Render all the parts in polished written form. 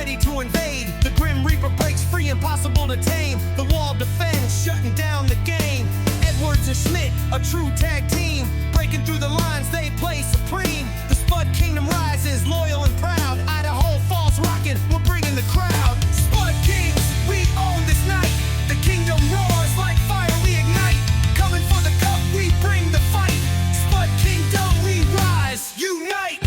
ready to invade. The Grim Reaper breaks free, impossible to tame. The wall defends, shutting down the game. Edwards and Schmidt, a true tag team. Breaking through the lines, they play supreme. The Spud Kingdom rises, loyal and proud. Idaho Falls rocking, we're bringing the crowd. Spud Kings, we own this night. The kingdom roars like fire, we ignite. Coming for the cup, we bring the fight. Spud Kingdom, we rise, unite.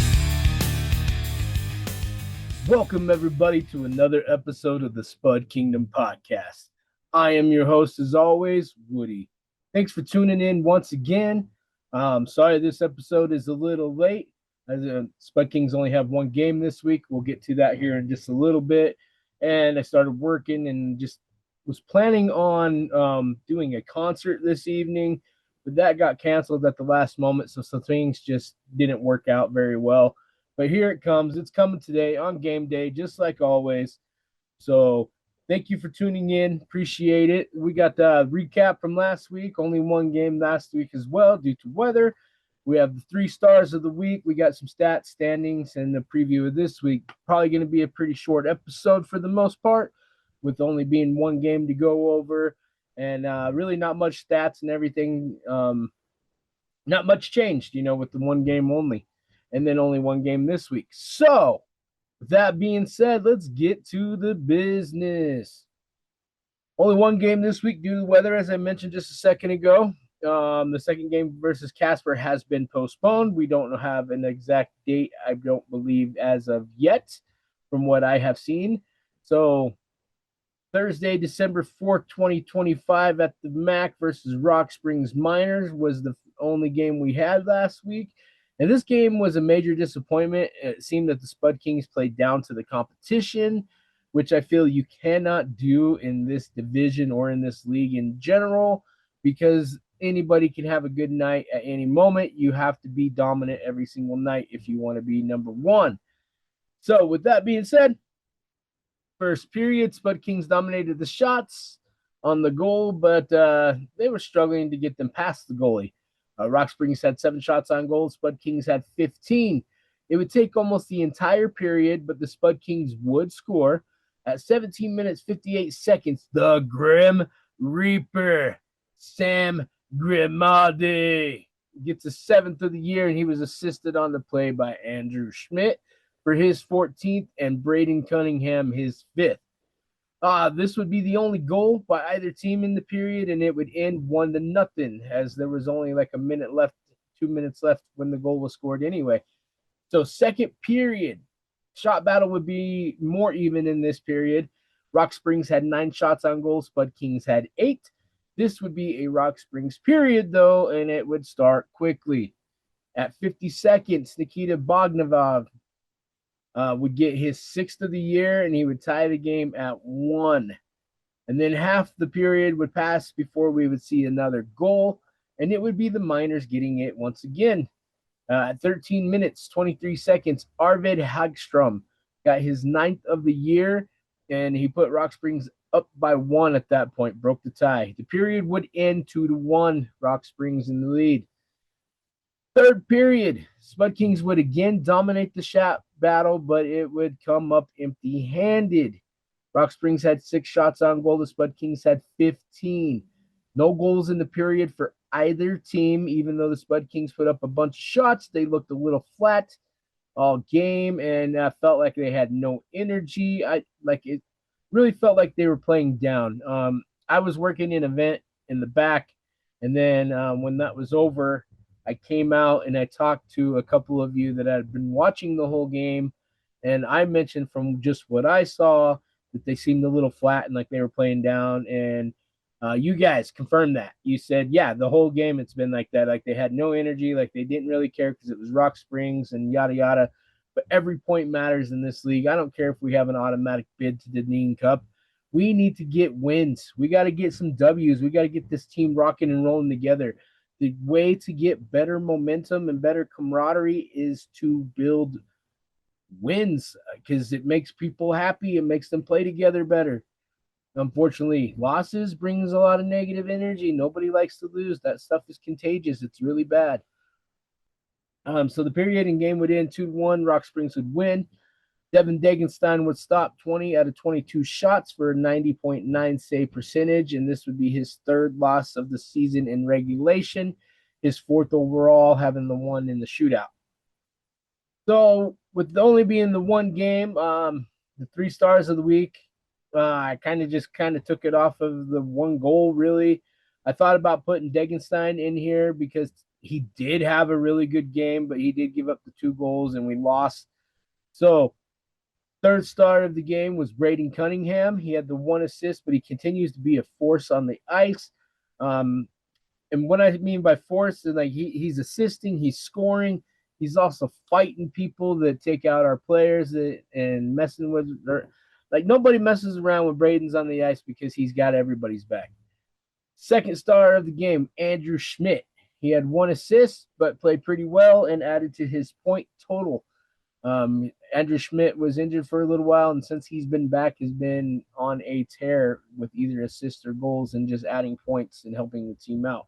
Welcome, everybody, to another episode of the Spud Kingdom podcast. I am your host, as always, Woody. Thanks for tuning in once again. Sorry this episode is a little late, as Spud Kings only have one game this week. We'll get to that here in just a little bit. And I started working and just was planning on doing a concert this evening, but that got canceled at the last moment, so some things just didn't work out very well. But here it comes. It's coming today on game day, just like always. So thank you for tuning in. Appreciate it. We got the recap from last week. Only one game last week as well due to weather. We have the 3 stars of the week. We got some stats, standings, and the preview of this week. Probably going to be a pretty short episode for the most part, with only being one game to go over. And really not much stats and everything. Not much changed, with the one game only. And then only one game this week. So, with that being said, let's get to the business. Only one game this week due to the weather, as I mentioned just a second ago. The second game versus Casper has been postponed. We don't have an exact date, I don't believe, as of yet, from what I have seen. So, Thursday, December 4th, 2025 at the MAC versus Rock Springs Miners was the only game we had last week. And this game was a major disappointment. It seemed that the Spud Kings played down to the competition, which I feel you cannot do in this division or in this league in general, because anybody can have a good night at any moment. You have to be dominant every single night if you want to be number one. So with that being said, first period, Spud Kings dominated the shots on the goal, but they were struggling to get them past the goalie. Rock Springs had 7 shots on goal. Spud Kings had 15. It would take almost the entire period, but the Spud Kings would score. At 17 minutes, 58 seconds, the Grim Reaper, Sam Grimaldi, gets the 7th of the year, and he was assisted on the play by Andrew Schmidt for his 14th and Braden Cunningham his 5th. This would be the only goal by either team in the period, and it would end 1-0, as there was only like a minute left, 2 minutes left when the goal was scored anyway. So second period, shot battle would be more even in this period. Rock Springs had 9 shots on goal. Spud Kings had 8. This would be a Rock Springs period, though, and it would start quickly. At 50 seconds, Nikita Bogdanov would get his 6th of the year, and he would tie the game at 1. And then half the period would pass before we would see another goal, and it would be the Miners getting it once again. At 13 minutes, 23 seconds, Arvid Hagstrom got his 9th of the year, and he put Rock Springs up by 1 at that point, broke the tie. The period would end 2-1, Rock Springs in the lead. Third period, Spud Kings would again dominate the shot battle, but it would come up empty-handed. Rock Springs had 6 shots on goal. The Spud Kings had 15. No goals in the period for either team. Even though the Spud Kings put up a bunch of shots, they looked a little flat all game and felt like they had no energy. It really felt like they were playing down. I was working an event in the back, and then when that was over, I came out and I talked to a couple of you that had been watching the whole game, and I mentioned from just what I saw that they seemed a little flat and like they were playing down, and you guys confirmed that. You said, yeah, the whole game it's been like that, like they had no energy, like they didn't really care because it was Rock Springs and yada yada, but every point matters in this league. I don't care if we have an automatic bid to the Dean Cup. We need to get wins. We got to get some W's. We got to get this team rocking and rolling together. The way to get better momentum and better camaraderie is to build wins, because it makes people happy. It makes them play together better. Unfortunately, losses brings a lot of negative energy. Nobody likes to lose. That stuff is contagious. It's really bad. So the period and game would end 2-1. Rock Springs would win. Devin Degenstein would stop 20 out of 22 shots for a 90.9 save percentage, and this would be his third loss of the season in regulation, his fourth overall, having the one in the shootout. So, with only being the one game, the 3 stars of the week, I kind of took it off of the one goal, really. I thought about putting Degenstein in here because he did have a really good game, but he did give up the 2 goals and we lost. So, third star of the game was Braden Cunningham. He had the 1 assist, but he continues to be a force on the ice. And what I mean by force is like he's assisting, he's scoring, he's also fighting people that take out our players and messing with. Like nobody messes around when Braden's on the ice because he's got everybody's back. Second star of the game, Andrew Schmidt. He had 1 assist, but played pretty well and added to his point total. Andrew Schmidt was injured for a little while, and since he's been back, has been on a tear with either assists or goals and just adding points and helping the team out.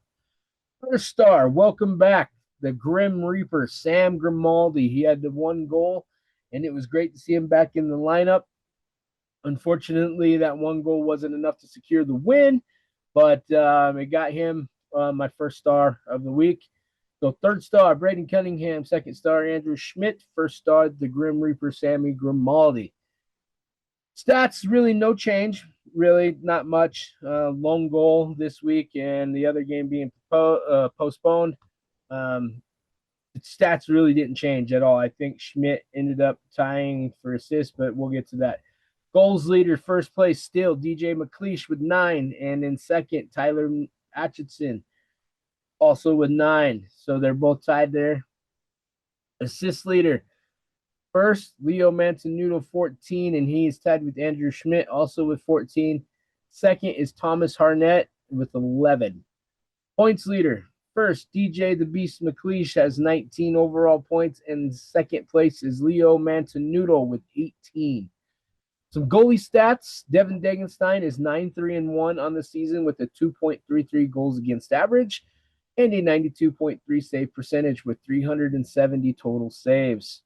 First star, welcome back, the Grim Reaper, Sam Grimaldi. He had the 1 goal, and it was great to see him back in the lineup. Unfortunately, that 1 goal wasn't enough to secure the win, but it got him my first star of the week. So third star, Braden Cunningham. Second star, Andrew Schmidt. First star, the Grim Reaper, Sammy Grimaldi. Stats, really no change. Really not much. Lone goal this week and the other game being postponed. The stats really didn't change at all. I think Schmidt ended up tying for assists, but we'll get to that. Goals leader, first place still, DJ McLeish with 9. And in second, Tyler Atchison also with 9. So they're both tied there. Assist leader, first, Leo Mantenuto, 14, and he is tied with Andrew Schmidt, also with 14. Second is Thomas Harnett with 11. Points leader, first, DJ the Beast McLeish has 19 overall points, and second place is Leo Mantenuto with 18. Some goalie stats, Devin Degenstein is 9-3-1 on the season with a 2.33 goals against average and a 92.3 save percentage with 370 total saves.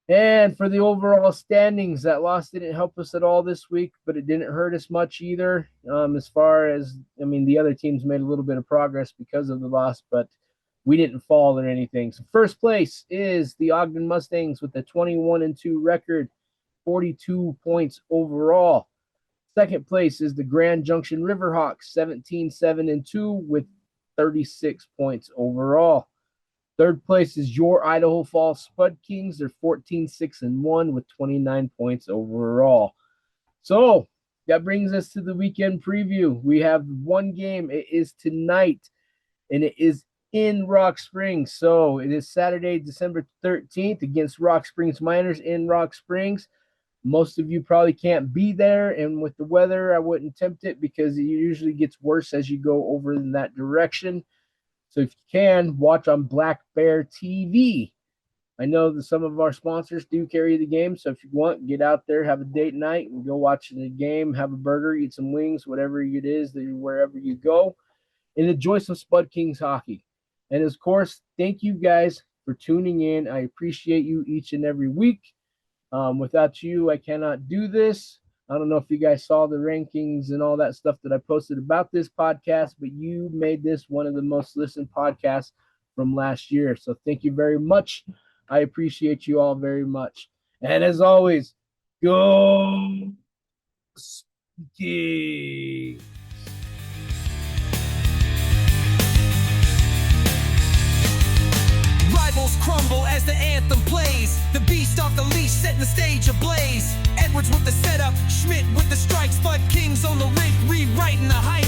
And for the overall standings, that loss didn't help us at all this week, but it didn't hurt us much either. As far as, the other teams made a little bit of progress because of the loss, but we didn't fall or anything. So first place is the Ogden Mustangs with a 21-2 record, 42 points overall. Second place is the Grand Junction Riverhawks, 17-7-2 with 36 points overall. Third place is your Idaho Falls Spud Kings. They're 14-6-1 with 29 points overall. So that brings us to the weekend preview. We have one game. It is tonight, and it is in Rock Springs. So it is Saturday, December 13th against Rock Springs Miners in Rock Springs. Most of you probably can't be there, and with the weather, I wouldn't tempt it because it usually gets worse as you go over in that direction. So if you can, watch on Black Bear TV. I know that some of our sponsors do carry the game, so if you want, get out there, have a date night, and go watch the game, have a burger, eat some wings, whatever it is, wherever you go, and enjoy some Spud Kings hockey. And of course, thank you guys for tuning in. I appreciate you each and every week. Without you, I cannot do this. I don't know if you guys saw the rankings and all that stuff that I posted about this podcast, but you made this one of the most listened podcasts from last year. So thank you very much. I appreciate you all very much. And as always, go Ski. Rivals crumble as the anthem plays. The beast off the leash, setting the stage ablaze. Edwards with the setup, Schmidt with the strikes, Spud Kings on the rink, rewriting the hype.